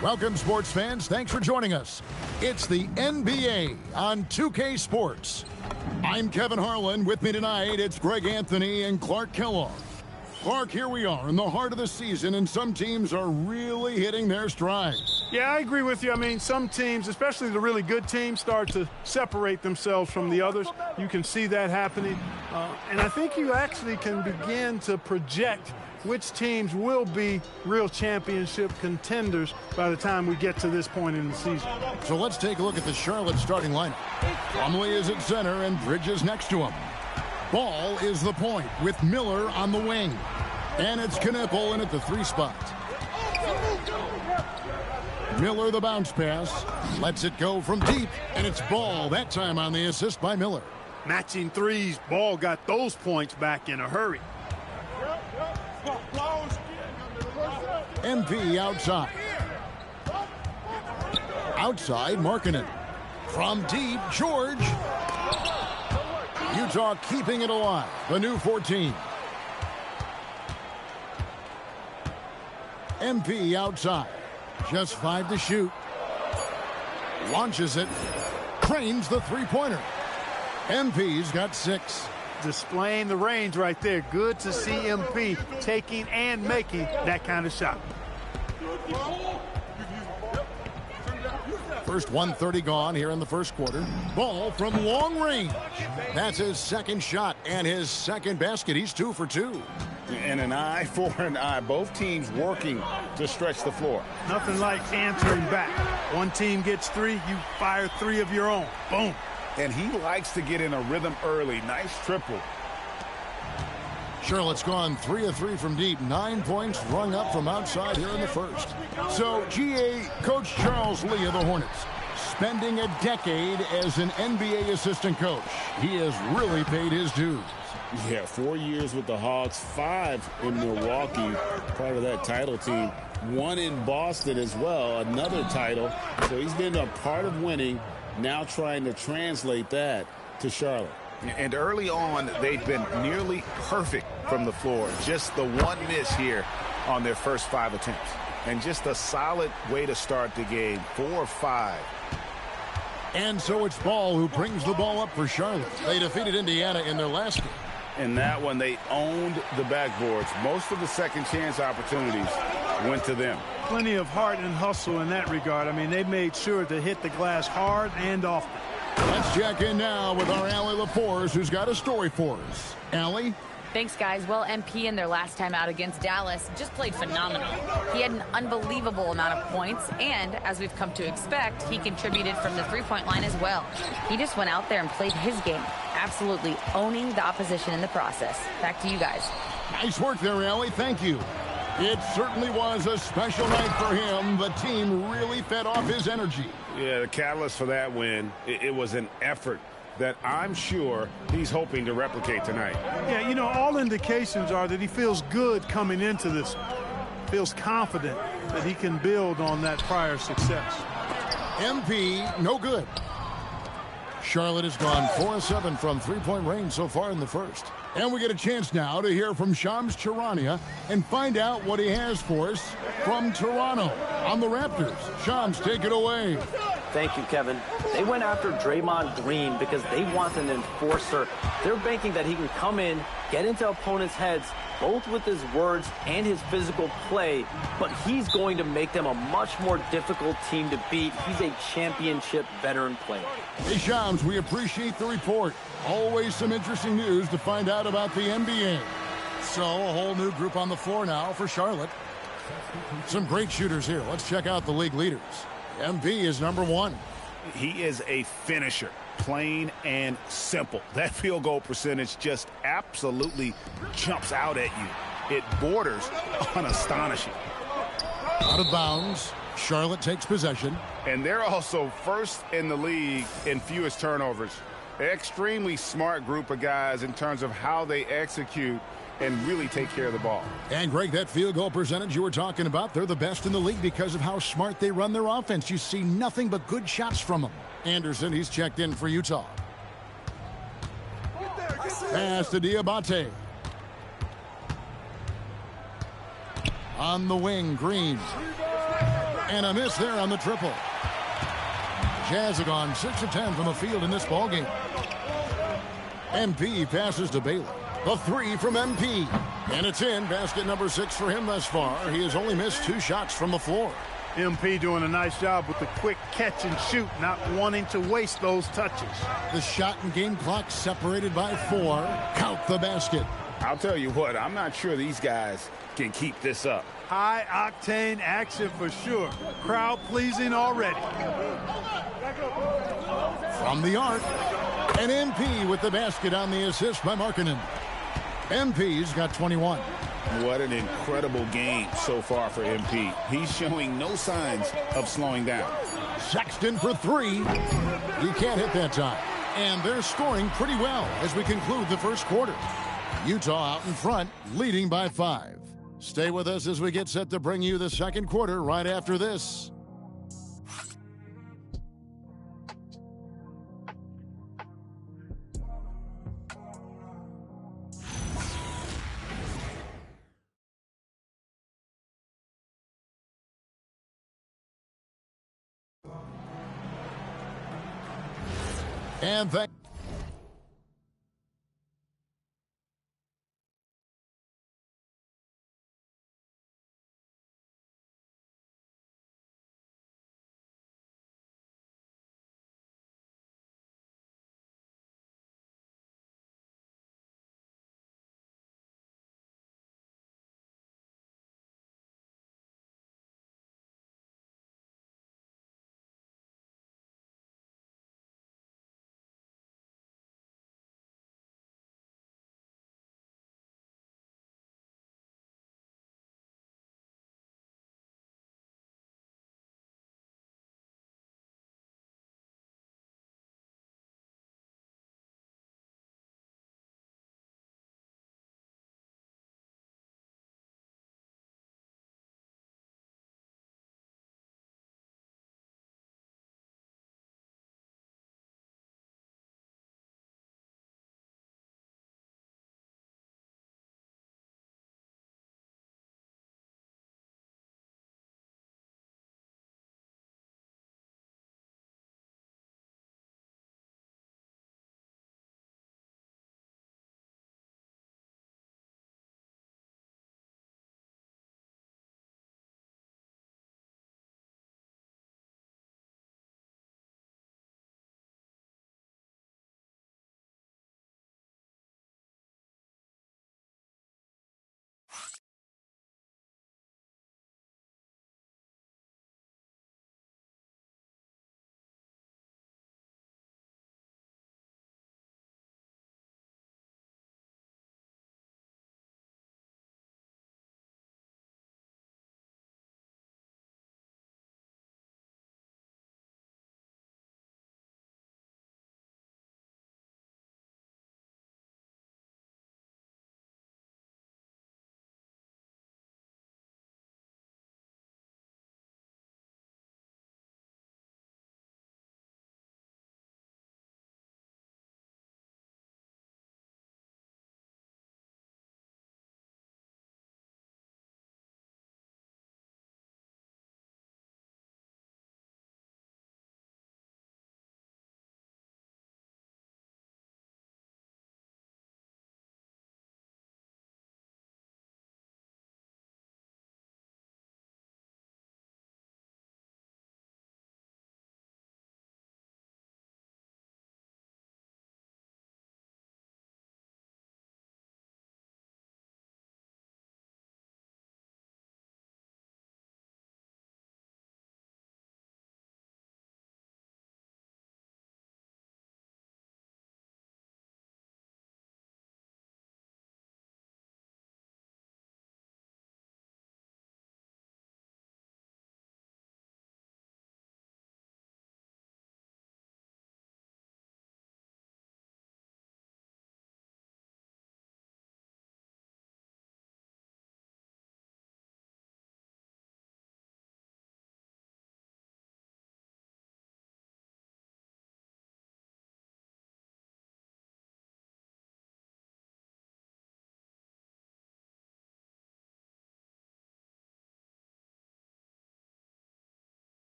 Welcome, sports fans. Thanks for joining us. It's the NBA on 2K Sports. I'm Kevin Harlan. With me tonight, it's Greg Anthony and Clark Kellogg. Clark, here we are in the heart of the season, and some teams are really hitting their stride. Yeah, I agree with you. I mean, some teams, especially the really good teams, start to separate themselves from the others. You can see that happening. And I think you actually can begin to project which teams will be real championship contenders by the time we get to this point in the season. So let's take a look at the Charlotte starting lineup. Plumlee is at center and Bridges next to him. Ball is the point with Miller on the wing. And it's Knipple in at the 3 spot. Miller the bounce pass. Lets it go from deep. And it's Ball, that time on the assist by Miller. Matching threes, Ball got those points back in a hurry. MP outside. Outside, Markkanen. From deep, George. Utah keeping it alive. The new 14. MP outside. Just 5 to shoot. Launches it. Cranes the three-pointer. MP's got 6. Displaying the range right there. Good to see MP taking and making that kind of shot. First 1:30 gone here in the first quarter. Ball from long range. That's his second shot and his second basket. He's 2 for 2. And an eye for an eye. Both teams working to stretch the floor. Nothing like answering back. One team gets 3, you fire 3 of your own. Boom. And he likes to get in a rhythm early. Nice triple. Charlotte's gone 3 of 3 from deep. 9 points rung up from outside here in the first. So, GA, Coach Charles Lee of the Hornets, spending a decade as an NBA assistant coach. He has really paid his dues. Yeah, 4 years with the Hawks, 5 in Milwaukee, part of that title team. 1 in Boston as well, another title. So he's been a part of winning, now trying to translate that to Charlotte. And early on, they've been nearly perfect from the floor. Just the one miss here on their first 5 attempts. And just a solid way to start the game, 4-5. And so it's Ball who brings the ball up for Charlotte. They defeated Indiana in their last game. In that one, they owned the backboards. Most of the second chance opportunities went to them. Plenty of heart and hustle in that regard. I mean, they made sure to hit the glass hard and often. Let's check in now with our Allie LaForce, who's got a story for us. Allie? Thanks, guys. Well, MP in their last time out against Dallas just played phenomenal. He had an unbelievable amount of points, and as we've come to expect, he contributed from the three-point line as well. He just went out there and played his game, absolutely owning the opposition in the process. Back to you guys. Nice work there, Allie. Thank you. It certainly was a special night for him. The team really fed off his energy. Yeah, the catalyst for that win, it was an effort that I'm sure he's hoping to replicate tonight. Yeah, you know, all indications are that he feels good coming into this, feels confident that he can build on that prior success. MP, no good. Charlotte has gone 4 of 7 from three-point range so far in the first. And we get a chance now to hear from Shams Charania and find out what he has for us from Toronto on the Raptors. Shams, take it away. Thank you, Kevin. They went after Draymond Green because they want an enforcer. They're banking that he can come in, get into opponents' heads, both with his words and his physical play, but he's going to make them a much more difficult team to beat. He's a championship veteran player. Hey, Shams, we appreciate the report. Always some interesting news to find out about the NBA. So, a whole new group on the floor now for Charlotte. Some great shooters here. Let's check out the league leaders. MP is number 1. He is a finisher, plain and simple. That field goal percentage just absolutely jumps out at you. It borders on astonishing. Out of bounds. Charlotte takes possession. And they're also first in the league in fewest turnovers. Extremely smart group of guys in terms of how they execute and really take care of the ball. And Greg, that field goal percentage you were talking about, they're the best in the league because of how smart they run their offense. You see nothing but good shots from them. Anderson, he's checked in for Utah. Pass to Diabate. On the wing, Green. And a miss there on the triple. Jazz have gone 6 of 10 from the field in this ballgame. MP passes to Baylor. The 3 from MP. And it's in. Basket number 6 for him thus far. He has only missed 2 shots from the floor. MP doing a nice job with the quick catch and shoot, not wanting to waste those touches. The shot and game clock separated by 4. Count the basket. I'll tell you what, I'm not sure these guys can keep this up. High-octane action for sure. Crowd-pleasing already. From the arc. And MP with the basket on the assist by Markkanen. MP's got 21. What an incredible game so far for MP. He's showing no signs of slowing down. Sexton for 3. He can't hit that time. And they're scoring pretty well as we conclude the first quarter. Utah out in front, leading by 5. Stay with us as we get set to bring you the second quarter right after this. And thank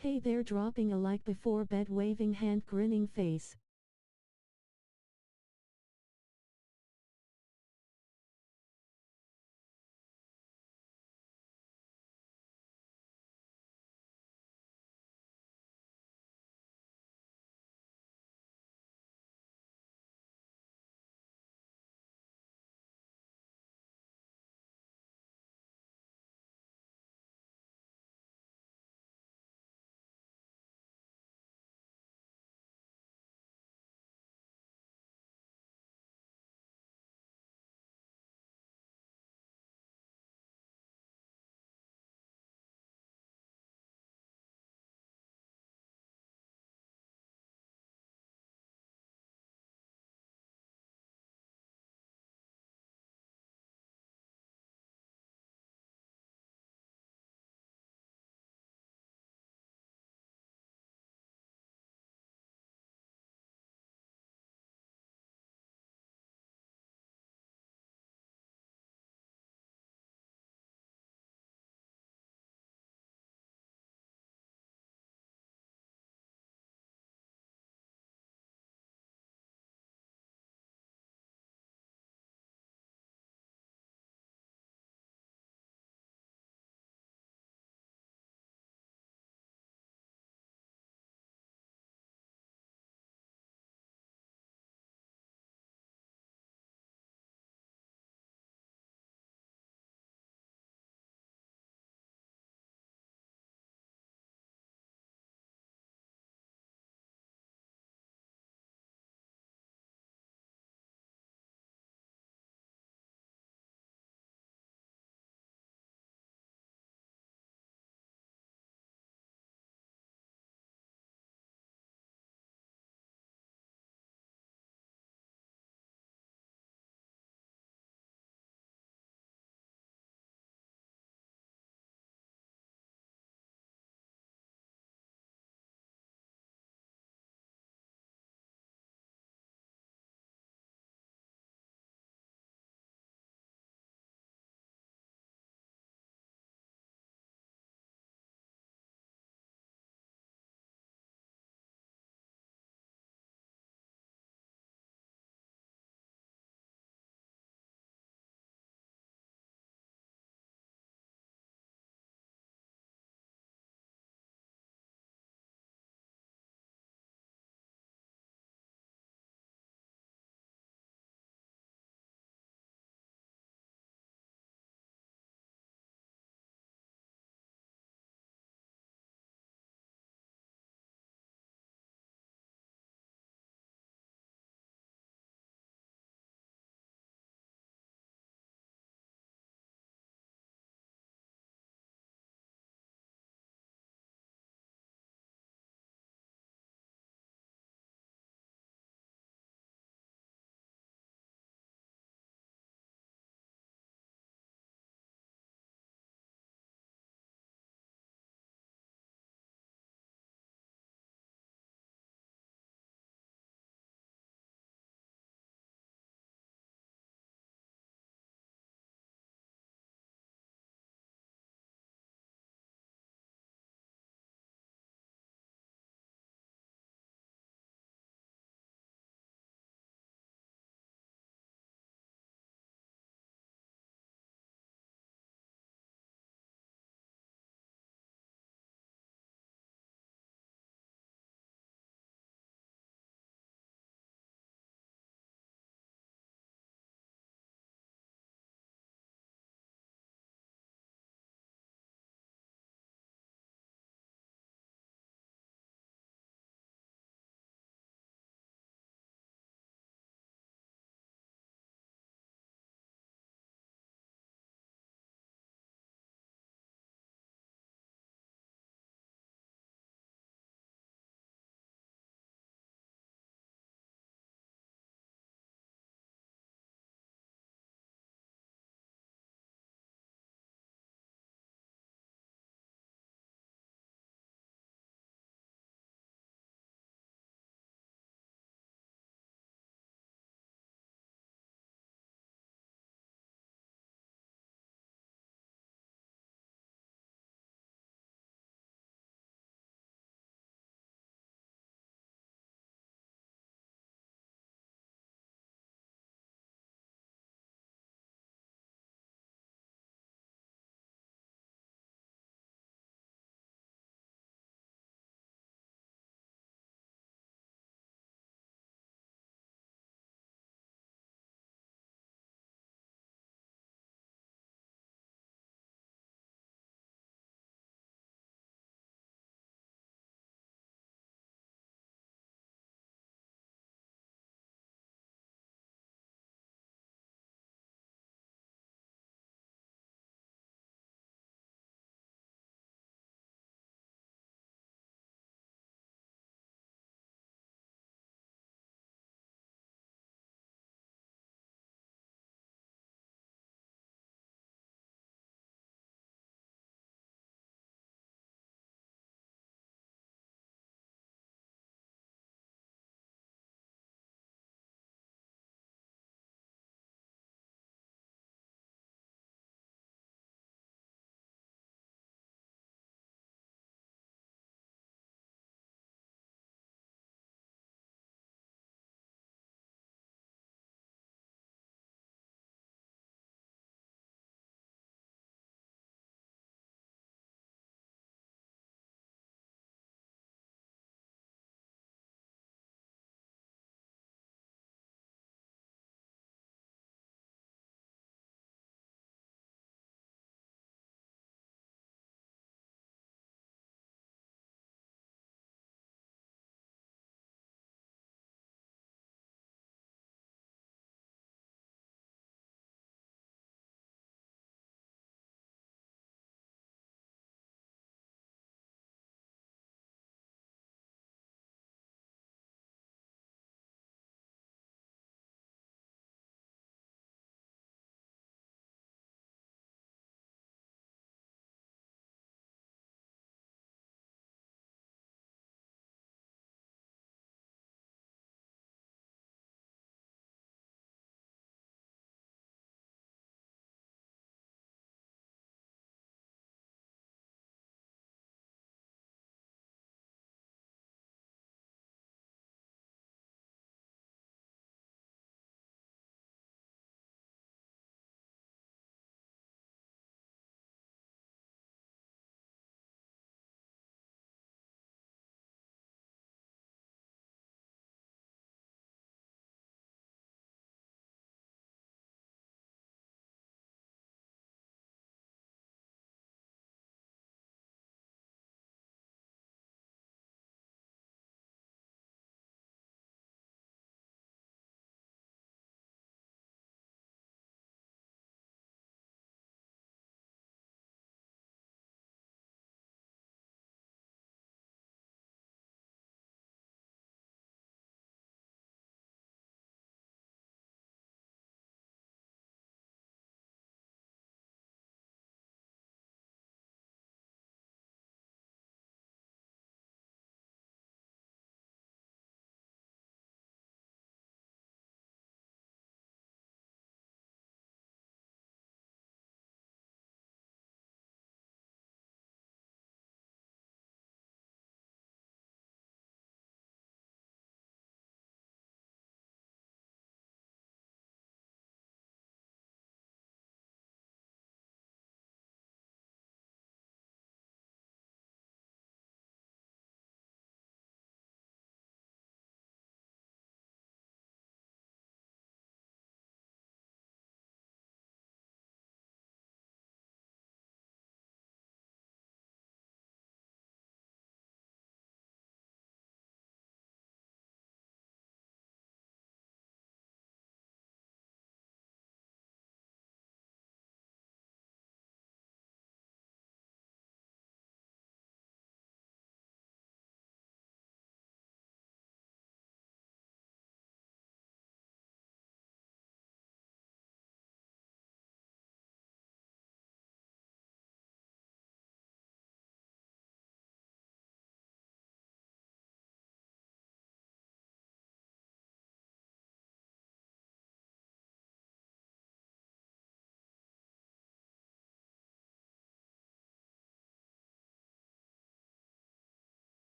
Hey there, dropping a like before bed, waving hand, grinning face.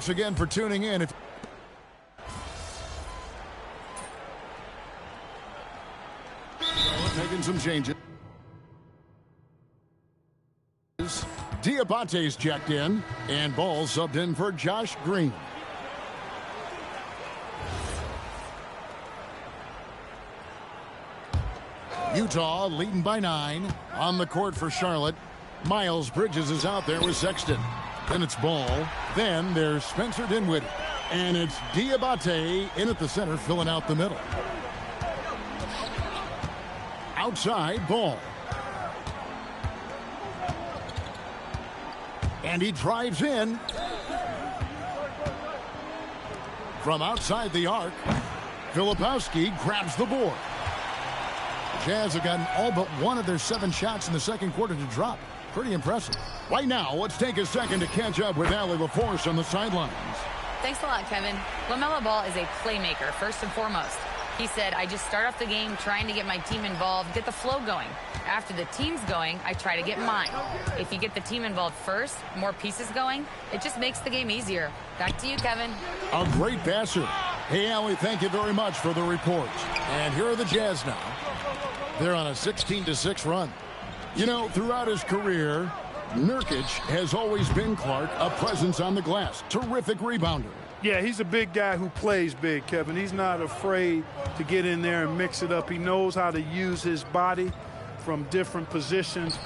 Thanks again for tuning in. Making some changes. Diabate's checked in, and Ball subbed in for Josh Green. Utah leading by 9. On the court for Charlotte, Miles Bridges is out there with Sexton. Then it's Ball. Then there's Spencer Dinwiddie. And it's Diabate in at the center, filling out the middle. Outside, Ball. And he drives in. From outside the arc, Filipowski grabs the board. Jazz have gotten all but one of their 7 shots in the second quarter to drop. Pretty impressive. Right now, let's take a second to catch up with Allie LaForce on the sidelines. Thanks a lot, Kevin. LaMelo Ball is a playmaker, first and foremost. He said, I just start off the game trying to get my team involved, get the flow going. After the team's going, I try to get mine. If you get the team involved first, more pieces going, it just makes the game easier. Back to you, Kevin. A great passer. Hey, Allie, thank you very much for the report. And here are the Jazz now. They're on a 16-6 run. You know, throughout his career, Nurkic has always been, Clark, a presence on the glass. Terrific rebounder. Yeah, he's a big guy who plays big, Kevin. He's not afraid to get in there and mix it up. He knows how to use his body from different positions.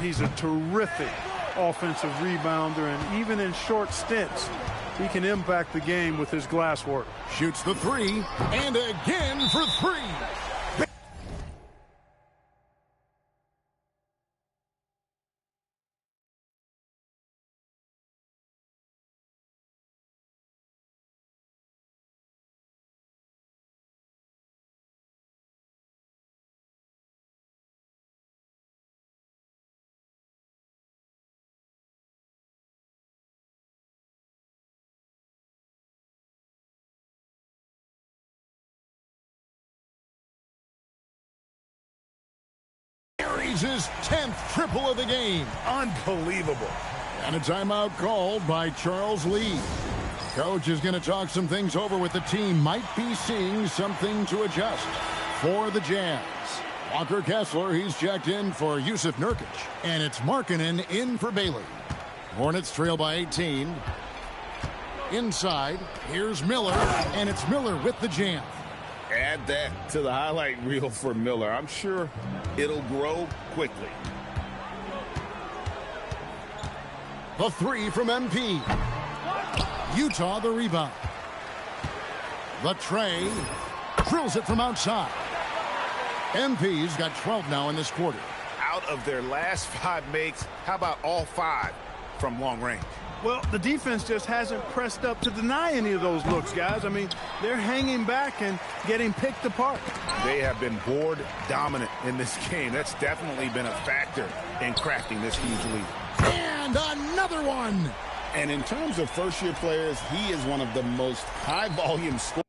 He's a terrific offensive rebounder, and even in short stints, he can impact the game with his glass work. Shoots the 3, and again for 3. His 10th triple of the game. Unbelievable. And a timeout called by Charles Lee. Coach is going to talk some things over with the team. Might be seeing something to adjust for the Jazz. Walker Kessler, he's checked in for Yusuf Nurkic. And it's Markkanen in for Bailey. Hornets trail by 18. Inside, here's Miller, and it's Miller with the jam. Add that to the highlight reel for Miller. I'm sure it'll grow quickly. The 3 from MP. Utah the rebound. The tray. Drills it from outside. MP's got 12 now in this quarter. Out of their last 5 makes, how about all 5 from long range? Well, the defense just hasn't pressed up to deny any of those looks, guys. I mean, they're hanging back and getting picked apart. They have been board dominant in this game. That's definitely been a factor in crafting this huge lead. And another one. And in terms of first-year players, he is one of the most high-volume scorers.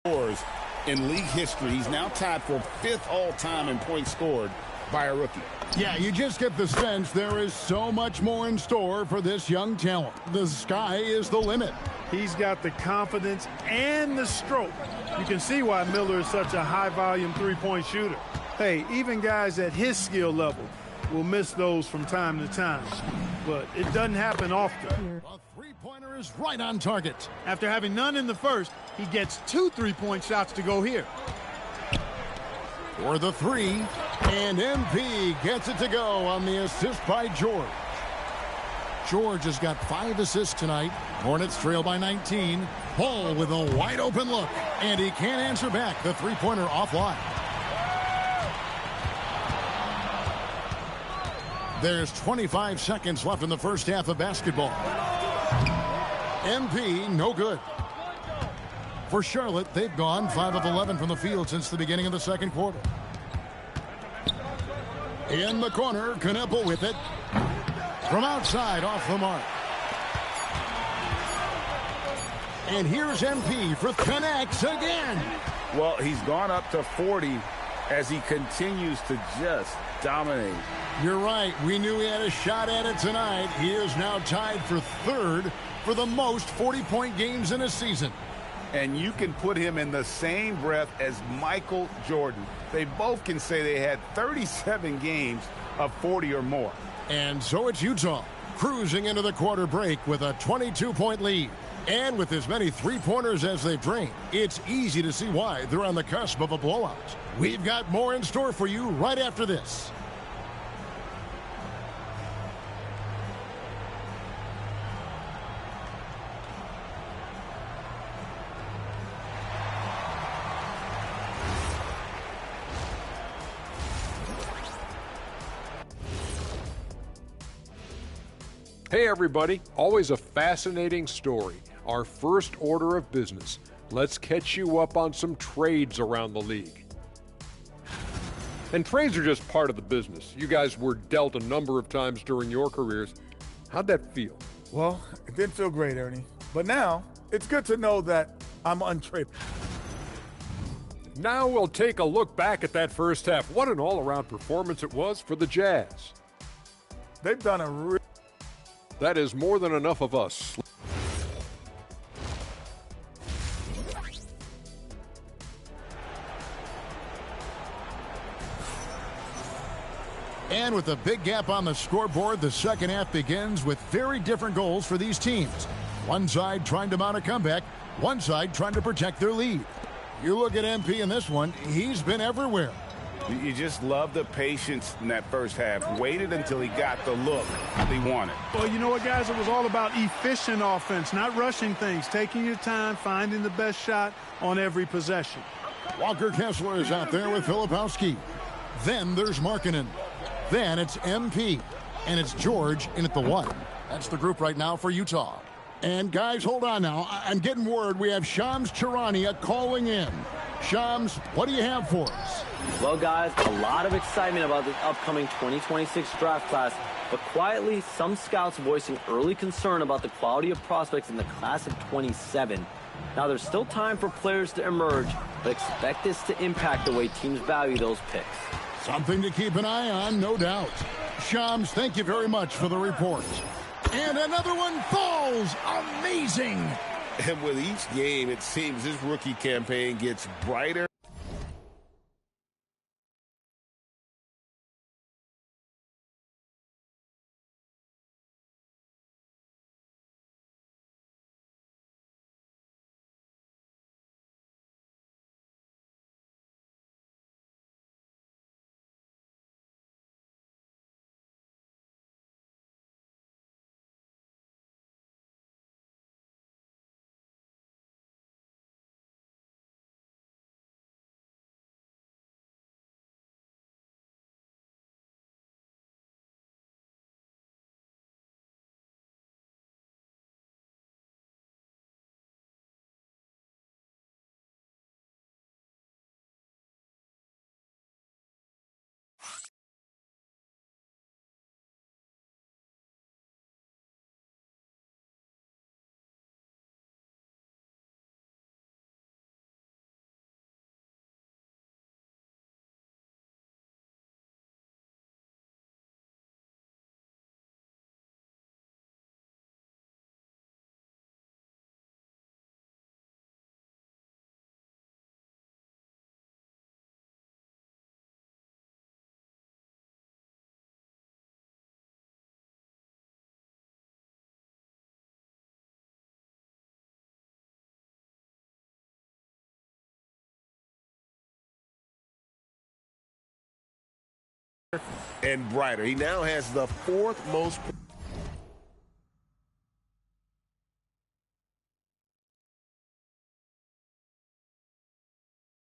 scores in league history. He's now tied for 5th all-time in points scored by a rookie. Yeah, you just get the sense there is so much more in store for this young talent. The sky is the limit. He's got the confidence and the stroke. You can see why Miller is such a high-volume three-point shooter. Hey, even guys at his skill level will miss those from time to time, but it doesn't happen often. A three-pointer is right on target. After having none in the first, he gets 2 3-point shots to go here. For the 3, and MP gets it to go on the assist by George. George has got 5 assists tonight. Hornets trail by 19. Paul with a wide open look, and he can't answer back. The three-pointer offline. There's 25 seconds left in the first half of basketball. MP, no good. For Charlotte, they've gone 5 of 11 from the field since the beginning of the second quarter. In the corner, Kneppel with it. From outside, off the mark. And here's MP for connects again. Well, he's gone up to 40 as he continues to just dominate. You're right. We knew he had a shot at it tonight. He is now tied for 3rd for the most 40-point games in a season. And you can put him in the same breath as Michael Jordan. They both can say they had 37 games of 40 or more. And so it's Utah cruising into the quarter break with a 22-point lead. And with as many three-pointers as they've drained, it's easy to see why they're on the cusp of a blowout. We've got more in store for you right after this. Hey everybody, always a fascinating story. Our first order of business. Let's catch you up on some trades around the league. And trades are just part of the business. You guys were dealt a number of times during your careers. How'd that feel? Well, it didn't feel great, Ernie. But now, it's good to know that I'm untradeable. Now we'll take a look back at that first half. What an all-around performance it was for the Jazz. They've done a That is more than enough of us. And with a big gap on the scoreboard, the second half begins with very different goals for these teams. One side trying to mount a comeback, one side trying to protect their lead. You look at MP in this one, he's been everywhere. You just love the patience in that first half. Waited until he got the look he wanted. Well, you know what, guys? It was all about efficient offense, not rushing things, taking your time, finding the best shot on every possession. Walker Kessler is out there with Filipowski. Then there's Markkanen. Then it's MP. And it's George in at the 1. That's the group right now for Utah. And guys, hold on now. I'm getting word we have Shams Charania calling in. Shams, what do you have for us? Well, guys, a lot of excitement about this upcoming 2026 draft class, but quietly, some scouts voicing early concern about the quality of prospects in the class of 27. Now, there's still time for players to emerge, but expect this to impact the way teams value those picks. Something to keep an eye on, no doubt. Shams, thank you very much for the report. And another one falls. Amazing. And with each game, it seems this rookie campaign gets brighter. and brighter. He now has the 4th most